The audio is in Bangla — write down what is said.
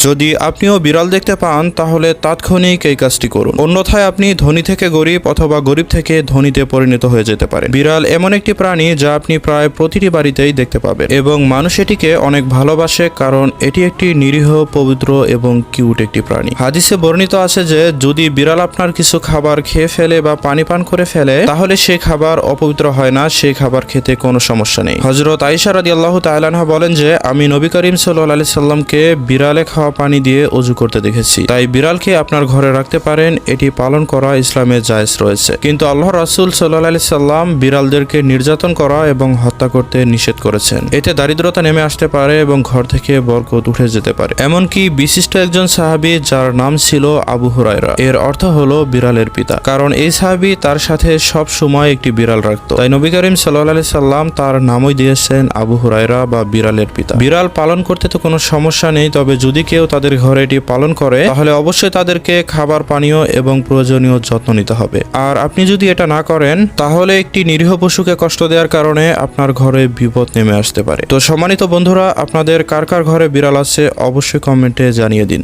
যদি আপনিও বিড়াল দেখতে পান তাহলে তাৎক্ষণিক এই কাজটি করুন, অন্যথায় আপনি ধনী থেকে গরিব অথবা গরিব থেকে ধনীতে পরিণত হয়ে যেতে পারেন। বিড়াল এমন একটি প্রাণী যা আপনি প্রায় প্রতিটি বাড়িতেই দেখতে পাবেন এবং মানুষ এটিকে অনেক ভালোবাসে, কারণ এটি একটি নিরীহ, পবিত্র এবং কিউট একটি প্রাণী। হাদিসে বর্ণিত আছে যে যদি বিড়াল আপনার কিছু খাবার খেয়ে ফেলে বা পানি পান করে ফেলে তাহলে সেই খাবার অপবিত্র হয় না, সেই খাবার খেতে কোনো সমস্যা নেই। হযরত আয়েশা রাদিয়াল্লাহু তাআলা আনহা বলেন যে আমি নবী করিম সাল্লাল্লাহু আলাইহি সাল্লামকে বিড়ালে খাওয়া পানি দিয়ে ওযু করতে দেখেছি। তাই বিড়ালকে আপনার ঘরে রাখতে পারেন, এটি পালন করা ইসলামে জায়েজ রয়েছে। কিন্তু আল্লাহর রাসূল সাল্লাল্লাহু আলাইহি সাল্লাম বিড়ালদেরকে নির্যাতন করা এবং হত্যা করতে নিষেধ করেছেন। এতে দারিদ্রতা নেমে আসতে পারে এবং ঘর থেকে বরকত উঠে যেতে পারে। এমনকি বিশিষ্ট একজন সাহাবী যার নাম ছিল আবু হুরায়রা, এর অর্থ হলো বিড়ালের পিতা, কারণ এই সাহাবী তার সাথে সব সময় একটি বিড়াল রাখত। তাই নবী করিম সাল্লাল্লাহু আলাইহি সাল্লাম তার নামই দিয়েছেন আবু হুরায়রা বা বিড়ালের পিতা। বিড়াল পালন করতে তো কোনো সমস্যা নেই, তবে যদি কেউ তাদের ঘরে এটি পালন করে তাহলে অবশ্যই তাদেরকে খাবার, পানীয় এবং প্রয়োজনীয় যত্ন নিতে হবে। আর আপনি যদি এটা না করেন তাহলে একটি নিরীহ পশুকে কষ্ট দেওয়ার কারণে আপনার ঘরে বিপদ নেমে আসতে পারে। তো সম্মানিত বন্ধুরা, আপনাদের কার কার ঘরে বিড়াল আছে অবশ্যই কমেন্টে জানিয়ে দিন।